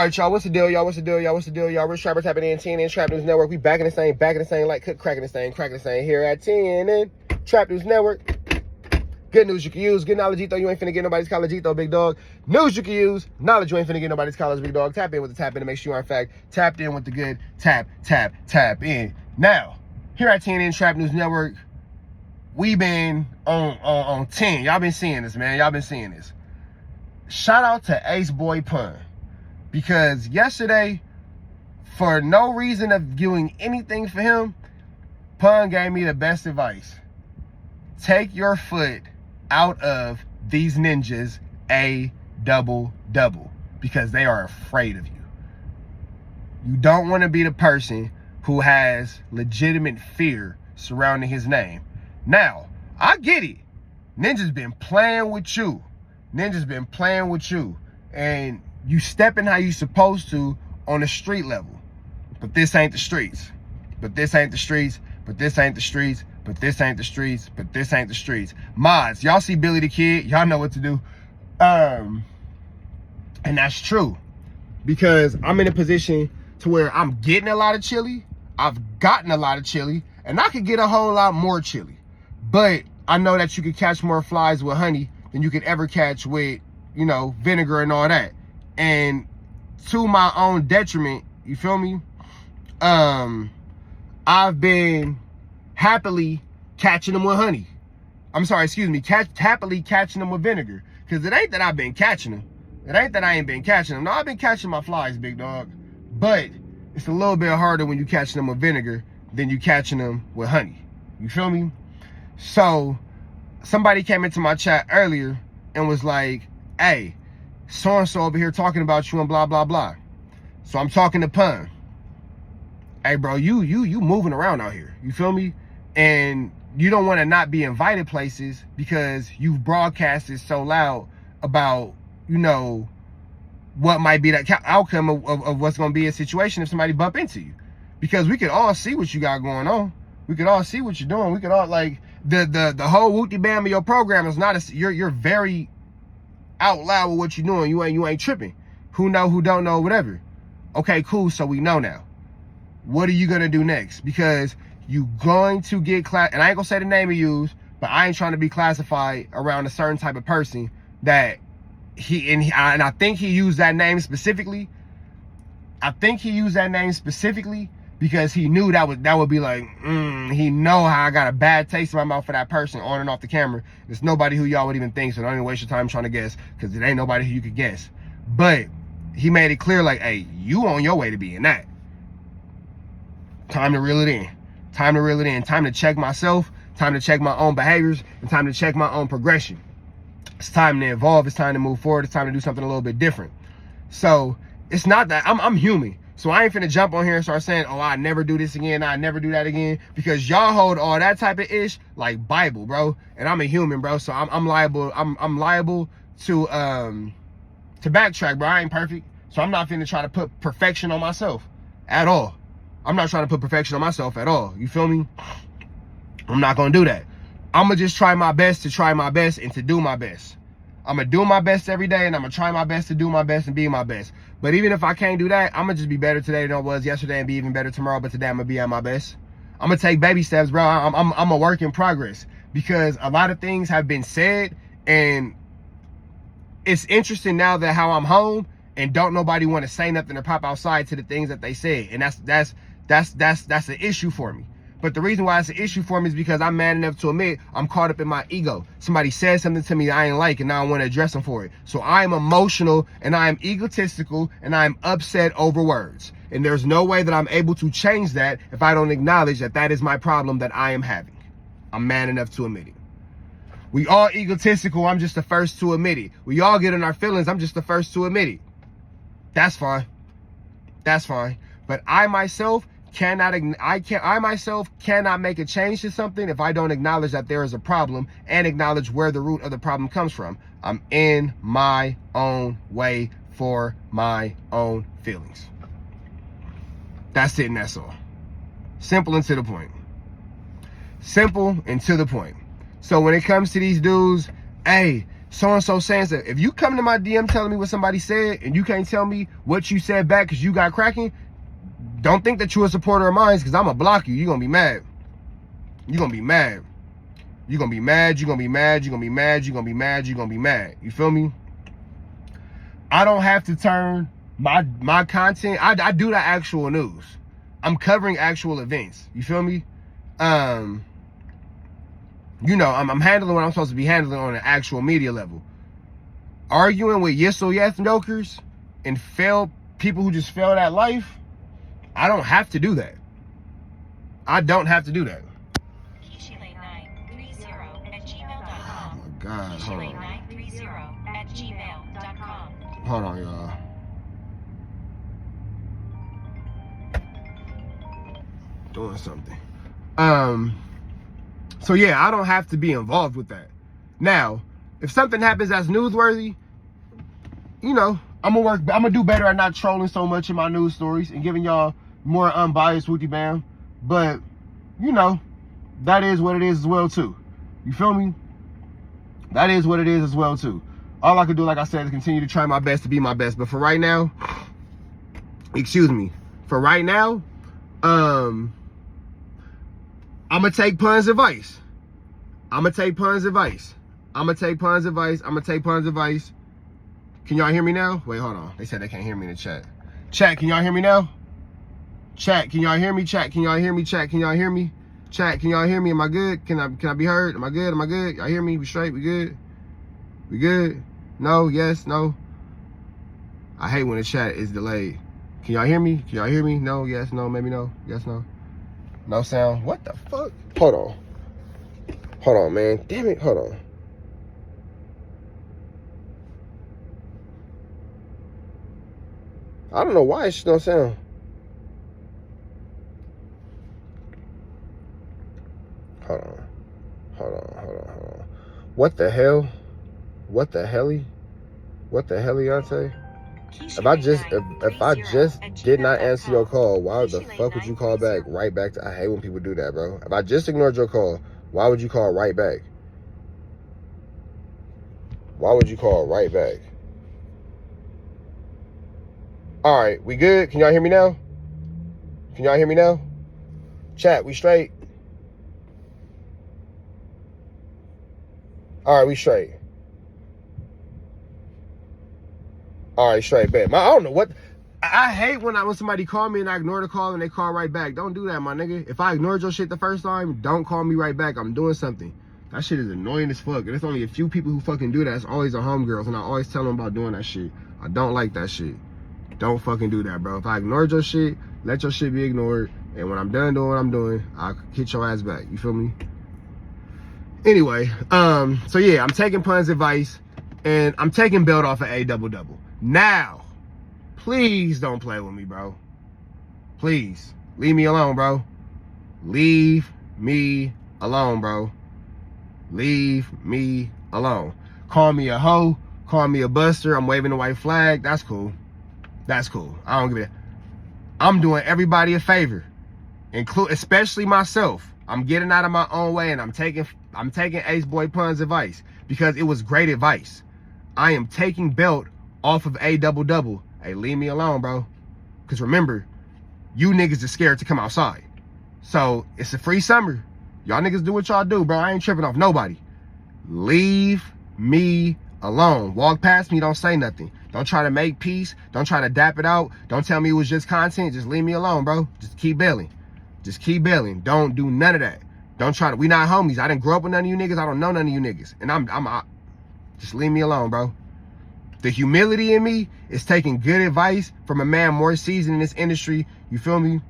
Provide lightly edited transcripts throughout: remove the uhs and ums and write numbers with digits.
All right, y'all, what's the deal, y'all? What's the deal, y'all? What's the deal, y'all? Richtrapper tapping in, TNN Trap News Network. We back in the same, like cracking the same here at TNN Trap News Network. Good news you can use, good knowledge, you ain't finna get nobody's college, big dog. News you can use, knowledge you ain't finna get nobody's college, big dog. Tap in with the tap in to make sure you are, in fact, tapped in with the good tap in. Now, here at TNN Trap News Network, we been on 10. Y'all been seeing this, man. Y'all been seeing this. Shout out to Aceboypun. Because yesterday, for no reason of doing anything for him, Pun gave me the best advice. Take your foot out of these ninjas double, because they are afraid of you. You don't want to be the person who has legitimate fear surrounding his name. Now, I get it. Ninja's been playing with you. And you stepping how you supposed to on the street level. But this ain't the streets. Mods, y'all see Billy the Kid, y'all know what to do. And that's true. Because I'm in a position to where I'm getting a lot of chili. I've gotten a lot of chili. And I could get a whole lot more chili. But I know that you could catch more flies with honey than you could ever catch with, you know, vinegar and all that. And to my own detriment, you feel me? I've been happily catching them with honey. I'm sorry, excuse me, happily catching them with vinegar. Because it ain't that I've been catching them. It ain't that I ain't been catching them. No, I've been catching my flies, big dog. But it's a little bit harder when you catching them with vinegar than you catching them with honey. You feel me? So, somebody came into my chat earlier and was like, hey, so-and-so over here talking about you and blah, blah, blah. So I'm talking to Pun. Hey, bro, you moving around out here. You feel me? And you don't want to not be invited places because you've broadcasted so loud about, you know, what might be that outcome of what's going to be a situation if somebody bump into you. Because we could all see what you got going on. We could all see what you're doing. We could all, like, the whole wooty bam of your program is not a, you're very out loud with what you're doing. You ain't tripping. Who know, who don't know, whatever. Okay, cool. So we know now. What are you gonna do next? Because you going to get and I ain't gonna say the name you use, but I ain't trying to be classified around a certain type of person that and I think he used that name specifically. Because he knew that would be like, he know how I got a bad taste in my mouth for that person on and off the camera. There's nobody who y'all would even think, so don't even waste your time trying to guess, because it ain't nobody who you could guess. But he made it clear, like, hey, you on your way to being that. Time to reel it in. Time to check myself, time to check my own behaviors, and time to check my own progression. It's time to evolve, it's time to move forward, it's time to do something a little bit different. So, it's not that, I'm human. So I ain't finna jump on here and start saying, oh, I never do this again, I never do that again, because y'all hold all that type of ish like Bible, bro. And I'm a human, bro. So I'm liable. I'm liable to backtrack, bro. I ain't perfect, so I'm not finna try to put perfection on myself at all. I'm not trying to put perfection on myself at all. You feel me? I'm not gonna do that. I'm gonna just try my best to try my best and to do my best. I'm gonna do my best every day, and I'm gonna try my best to do my best and be my best. But even if I can't do that, I'm gonna just be better today than I was yesterday and be even better tomorrow. But today I'm gonna be at my best. I'm gonna take baby steps, bro. I'm a work in progress, because a lot of things have been said, and it's interesting now that how I'm home and don't nobody want to say nothing or pop outside to the things that they said, and that's an issue for me. But the reason why it's an issue for me is because I'm man enough to admit I'm caught up in my ego. Somebody said something to me that I ain't like, and now I want to address them for it. So I'm emotional, and I am egotistical, and I am upset over words. And there's no way that I'm able to change that if I don't acknowledge that that is my problem that I am having. I'm man enough to admit it. We all egotistical, I'm just the first to admit it. We all get in our feelings, I'm just the first to admit it. That's fine. But I myself cannot make a change to something if I don't acknowledge that there is a problem and acknowledge where the root of the problem comes from. I'm in my own way for my own feelings. That's it, and that's all. Simple and to the point. So when it comes to these dudes, hey, so-and-so saying that. If you come to my DM telling me what somebody said and you can't tell me what you said back because you got cracking, don't think that you're a supporter of mine because I'm going to block you. You're going to be mad. You're going to be mad. You're going to be mad. You're going to be mad. You're going to be mad. You're going to be mad. You're going to be mad. You feel me? I don't have to turn my content. I do the actual news. I'm covering actual events. You feel me? You know, I'm handling what I'm supposed to be handling on an actual media level. Arguing with yokers and people who just failed at life, I don't have to do that. I don't have to do that. Oh my God, hold on. Hold on, y'all. Doing something. So yeah, I don't have to be involved with that. Now, if something happens that's newsworthy, you know, I'm gonna do better at not trolling so much in my news stories and giving y'all more unbiased wooty bam. But, you know, that is what it is as well too. You feel me? That is what it is as well too. All I can do, like I said, is continue to try my best to be my best. But for right now, for right now, I'm gonna take Pun's advice. I'm gonna take Pun's advice. Can y'all hear me now? Wait, hold on. They said they can't hear me in the chat. Chat, can y'all hear me now? Chat, can y'all hear me? Chat, can y'all hear me? Chat, can y'all hear me? Chat, can y'all hear me? Am I good? Can I be heard? Am I good? Am I good? Y'all hear me? We straight? We good? We good? No? Yes? No? I hate when the chat is delayed. Can y'all hear me? Can y'all hear me? No? Yes? No? Maybe no? Yes? No? No sound? What the fuck? Hold on. Hold on, man. Damn it. Hold on. I don't know why it's no sound. Hold on. Hold on. What the hell? What the helly? What the helliyante? If I just did not answer your call, why the fuck would you call back right back? I hate when people do that, bro. If I just ignored your call, why would you call right back? Why would you call right back? All right, we good? Can y'all hear me now? Can y'all hear me now? Chat, we straight? All right, we straight. All right, straight back. I don't know what. I hate when somebody call me and I ignore the call and they call right back. Don't do that, my nigga. If I ignored your shit the first time, don't call me right back. I'm doing something. That shit is annoying as fuck. And there's only a few people who fucking do that. It's always the homegirls, and I always tell them about doing that shit. I don't like that shit. Don't fucking do that, bro. If I ignored your shit, let your shit be ignored. And when I'm done doing what I'm doing, I'll hit your ass back. You feel me? Anyway, so yeah, I'm taking Pun's advice and I'm taking belt off of A double. Now, please don't play with me, bro. Please. Leave me alone, bro. Leave me alone, bro. Leave me alone. Call me a hoe. Call me a buster. I'm waving the white flag. That's cool. That's cool. I don't give a. I'm doing everybody a favor, especially myself. I'm getting out of my own way and I'm taking Aceboypun's advice because it was great advice. I am taking belt off of A double. Hey, leave me alone, bro. Because remember, you niggas are scared to come outside. So it's a free summer. Y'all niggas do what y'all do, bro. I ain't tripping off nobody. Leave me alone. Walk past me, don't say nothing. Don't try to make peace. Don't try to dap it out. Don't tell me it was just content. Just leave me alone, bro. Just keep bailing. Just keep bailing. Don't do none of that. Don't try to, we not homies. I didn't grow up with none of you niggas. I don't know none of you niggas. And I'm just leave me alone, bro. The humility in me is taking good advice from a man more seasoned in this industry. You feel me?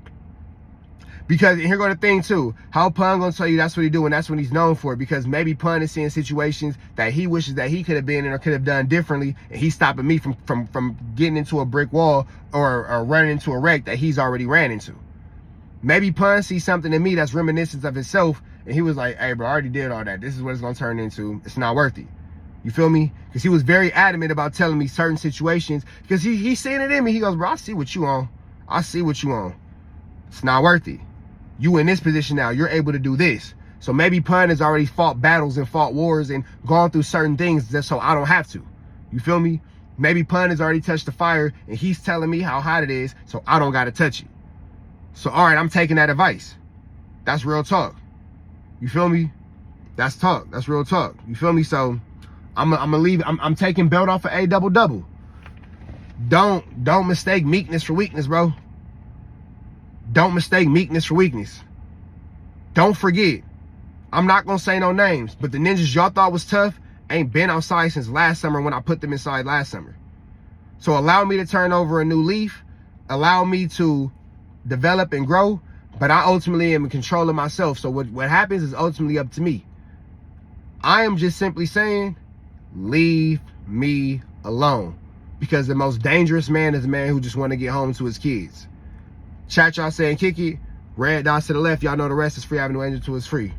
Because here go the thing too. How Pun gonna tell you that's what he do and that's what he's known for? Because maybe Pun is seeing situations that he wishes that he could have been in or could have done differently, and he's stopping me from getting into a brick wall or running into a wreck that he's already ran into. Maybe Pun sees something in me that's reminiscent of himself, and he was like, hey bro, I already did all that. This is what it's gonna turn into. It's not worth it. You feel me? Because he was very adamant about telling me certain situations because he's seeing it in me. He goes, bro, I see what you on. I see what you on. It's not worth it. You in this position now. You're able to do this. So maybe Pun has already fought battles and fought wars and gone through certain things just so I don't have to. You feel me? Maybe Pun has already touched the fire and he's telling me how hot it is so I don't got to touch it. So, all right, I'm taking that advice. That's real talk. You feel me? That's talk. That's real talk. You feel me? So I'm gonna leave. I'm taking belt off of A double double. Don't mistake meekness for weakness, bro. Don't mistake meekness for weakness. Don't forget, I'm not gonna say no names, but the ninjas y'all thought was tough ain't been outside since last summer when I put them inside last summer. So allow me to turn over a new leaf, allow me to develop and grow, but I ultimately am in control of myself. So what happens is ultimately up to me. I am just simply saying, leave me alone. Because the most dangerous man is a man who just want to get home to his kids. Chat, y'all saying kick it. Red dots to the left. Y'all know the rest is free. Avenue Angel 2 is free.